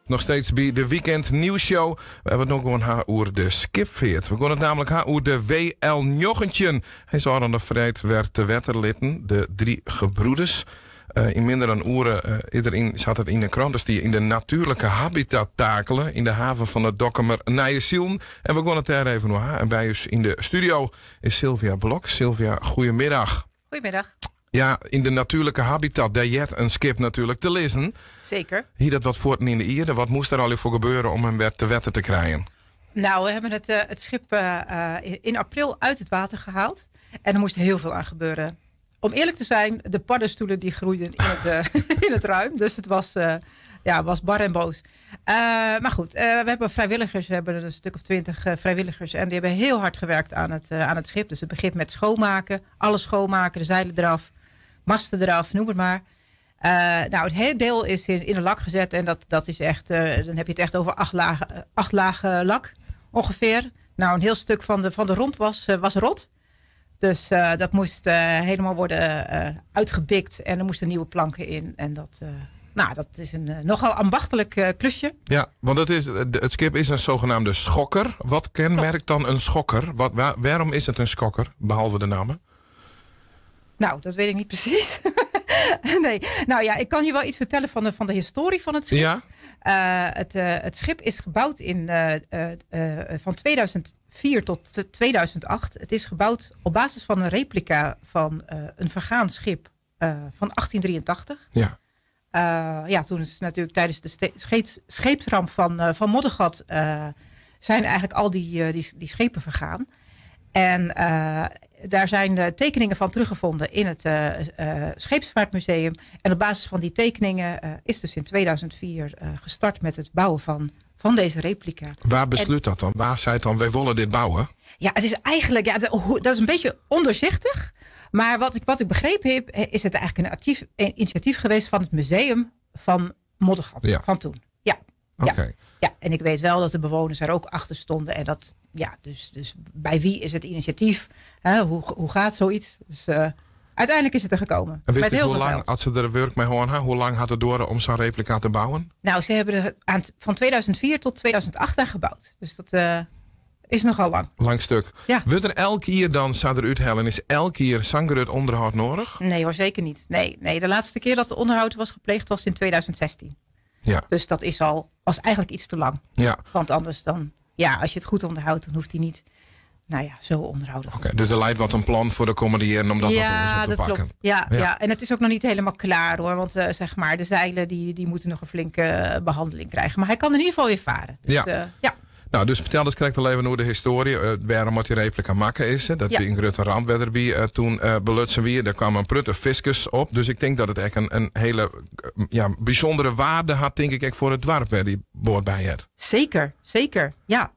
nog steeds bij de Weekend Nieuwsshow. We hebben het nog gewoon haar over de skipveert. We gaan het namelijk haar over de W.L. Njoggentjen. Hij zou aan de vrijheid werd te wetterlitten, de 3 gebroeders. In minder dan uren zat het in de krant. Dus die in de natuurlijke habitat takelen. In de haven van het Dokkumer Nijenzielen. En we gaan het daar even naar haar. En bij ons in de studio is Sylvia Blok. Sylvia, goedemiddag. Goedemiddag. Ja, in de natuurlijke habitat, daar jet een skip natuurlijk te lezen. Zeker. Hier dat wat voorten in de Ierde. Wat moest er al voor gebeuren om hem weer te wetten te krijgen? Nou, we hebben het schip in april uit het water gehaald. En er moest heel veel aan gebeuren. Om eerlijk te zijn, de paddenstoelen die groeiden in het ruim. Dus het was bar en boos. Maar goed, we hebben vrijwilligers. We hebben een stuk of 20 vrijwilligers. En die hebben heel hard gewerkt aan het schip. Dus het begint met schoonmaken. Alles schoonmaken, de zeilen eraf. Masten eraf, noem het maar. Het hele deel is in een lak gezet. En dat is echt, dan heb je het echt over 8 lagen lak ongeveer. Nou, een heel stuk van de romp was rot. Dus dat moest helemaal worden uitgebikt. En er moesten nieuwe planken in. En dat is een nogal ambachtelijk klusje. Ja, want het schip is een zogenaamde schokker. Wat kenmerkt dan een schokker? Waarom is het een schokker, behalve de namen? Nou, dat weet ik niet precies. Nee. Nou ja, ik kan je wel iets vertellen van de historie van het schip. Ja? Het schip is gebouwd van 2004 tot 2008. Het is gebouwd op basis van een replica van een vergaan schip van 1883. Ja. Toen is natuurlijk tijdens de scheepsramp van Moddergat zijn eigenlijk al die schepen vergaan. En daar zijn tekeningen van teruggevonden in het Scheepvaartmuseum. En op basis van die tekeningen is dus in 2004 gestart met het bouwen van deze replica. Waar besluit dat dan? Waar zei het dan, wij willen dit bouwen? Ja, het is eigenlijk, dat is een beetje onderzichtig. Maar wat ik begrepen heb, is het eigenlijk een initiatief geweest van het museum van Moddergat van toen. Ja. Oké. Ja, en ik weet wel dat de bewoners er ook achter stonden. En dat, dus bij wie is het initiatief? Hoe gaat zoiets? Dus uiteindelijk is het er gekomen. En wist je hoe lang, als ze er werk mee horen, hoe lang had het door om zo'n replica te bouwen? Nou, ze hebben er van 2004 tot 2008 aan gebouwd. Dus dat is nogal lang. Lang stuk. Ja. Wordt er elke keer dan, zou er uithellen, is elke keer zangerut onderhoud nodig? Nee hoor, zeker niet. Nee, de laatste keer dat de onderhoud was gepleegd was in 2016. Ja. Dus dat was eigenlijk iets te lang. Ja. Want anders dan, als je het goed onderhoudt, dan hoeft hij niet, zo onderhouden. Oké, dus er leidt wat een plan voor de komende jaren om dat wat te pakken. Klopt. Ja, en het is ook nog niet helemaal klaar hoor. Want de zeilen die moeten nog een flinke behandeling krijgen. Maar hij kan in ieder geval weer varen. Dus, ja. Nou, dus vertel eens correct al even hoe de historie, waarom wat die replica maken is. Dat in grote ramp werd erbij toen belutsen weer. Daar kwam een prutte fiscus op. Dus ik denk dat het echt een hele bijzondere waarde had, denk ik, voor het dorp waar die boord bij het. Zeker. Ja.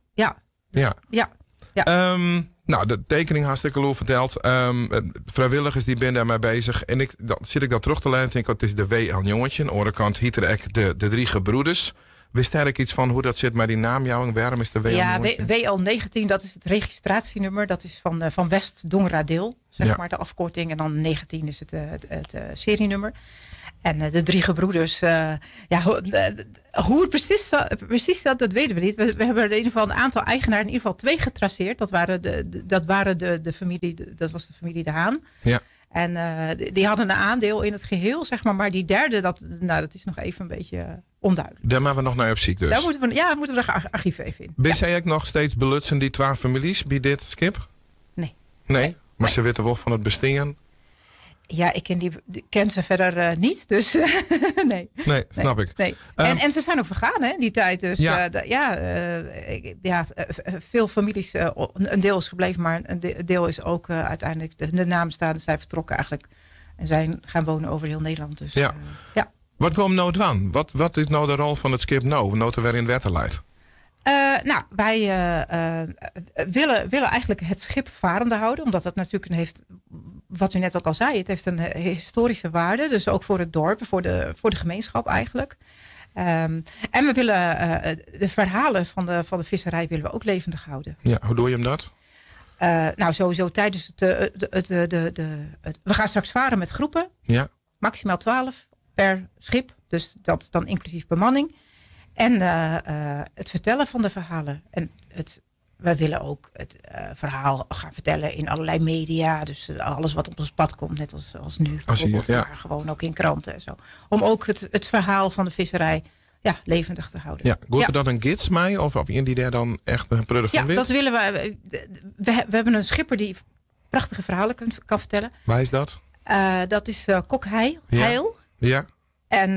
Nou, de tekening hartstikke loe verteld. Vrijwilligers die ben daarmee bezig. En dan zit ik dat terug te lezen. Denk ik, het is de W.L. Njoggentjen. Aan de andere kant hiet er de 3 gebroeders. Wist er iets van hoe dat zit met die naamjouwing? Waarom is de W.L. Njoggentjen? Ja, WL19, dat is het registratienummer. Dat is van West-Dongeradeel, maar de afkorting. En dan 19 is het serienummer. En de 3 gebroeders, hoe het precies zat, dat weten we niet. We hebben in ieder geval een aantal eigenaren, in ieder geval 2 getraceerd. Dat waren de familie, dat was de familie De Haan. Ja. En die hadden een aandeel in het geheel, maar die derde, dat is nog even een beetje onduidelijk. Daar moeten we nog naar op ziek dus. Daar moeten we de archief even in. Ben jij ook nog steeds belutsen die 2 families bij dit schip? Nee? Maar ze weten wel van het bestingen? Ja, ik ken ze verder niet, dus nee. Nee, snap ik. Nee. En ze zijn ook vergaan in die tijd. Dus veel families, een deel is gebleven, maar een deel is ook uiteindelijk de naam staan. Zij vertrokken eigenlijk en zijn gaan wonen over heel Nederland. Dus, Wat komt nou aan? Wat is nou de rol van het schip nou? Noten we in Wetterleid? Wij willen eigenlijk het schip varende houden. Omdat dat natuurlijk heeft, wat u net ook al zei, het heeft een historische waarde. Dus ook voor het dorp, voor de gemeenschap eigenlijk. En we willen de verhalen van de visserij willen we ook levendig houden. Ja, hoe doe je hem dat? Sowieso tijdens we gaan straks varen met groepen. Ja. Maximaal 12 per schip. Dus dat is dan inclusief bemanning. En het vertellen van de verhalen. En wij willen ook het verhaal gaan vertellen in allerlei media. Dus alles wat op ons pad komt, net als nu. Bijvoorbeeld, maar gewoon ook in kranten en zo. Om ook het verhaal van de visserij levendig te houden. Ja, goed er dan een gids mee? Of iemand die daar dan echt een product van weet? Ja, dat willen we. We hebben een schipper die prachtige verhalen kan vertellen. Waar is dat? Dat is Kok Heil. Ja. En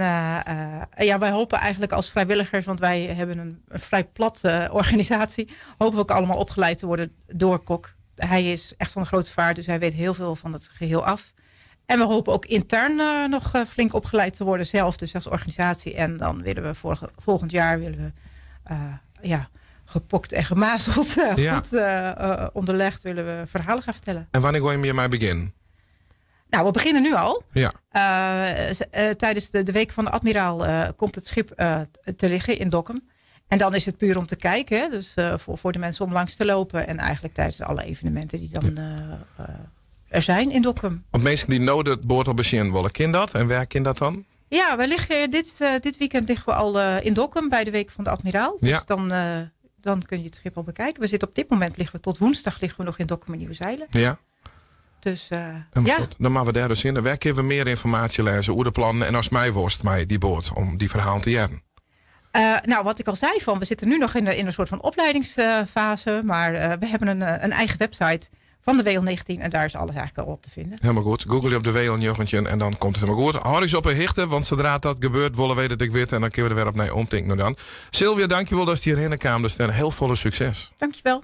wij hopen eigenlijk als vrijwilligers, want wij hebben een vrij platte organisatie, hopen we ook allemaal opgeleid te worden door Kok. Hij is echt van een grote vaart, dus hij weet heel veel van het geheel af. En we hopen ook intern nog flink opgeleid te worden zelf, dus als organisatie. En dan willen we volgend jaar gepokt en gemazeld, goed onderlegd, willen we verhalen gaan vertellen. En wanneer ga je mee beginnen? Nou, we beginnen nu al. Ja. Tijdens de week van de admiraal komt het schip te liggen in Dokkum. En dan is het puur om te kijken. Hè? Dus voor de mensen om langs te lopen. En eigenlijk tijdens alle evenementen die dan er zijn in Dokkum. Want mensen die het boord op bezien willen, ken dat? En waar ken dat dan? Ja, we liggen dit weekend liggen we al in Dokkum bij de week van de admiraal. Dus dan kun je het schip al bekijken. We zitten op dit moment tot woensdag liggen we nog in Dokkum in Nieuwezijlen. Ja. Dus goed, dan maken we daar dus in. Waar kunnen we meer informatie lezen hoe de plannen en als mij worst mij die boord om die verhaal te jaren? Wat ik al zei, we zitten nu nog in een soort van opleidingsfase. Maar we hebben een eigen website van de WL19 en daar is alles eigenlijk al op te vinden. Helemaal goed. Google je op de WL19 en dan komt het helemaal goed. Hou eens op een hichte, want zodra dat gebeurt, willen we dat ik weet en dan kunnen we er weer op naar omdenken. Sylvia, dankjewel dat je hierheen kwam. Dus heel volle succes. Dankjewel.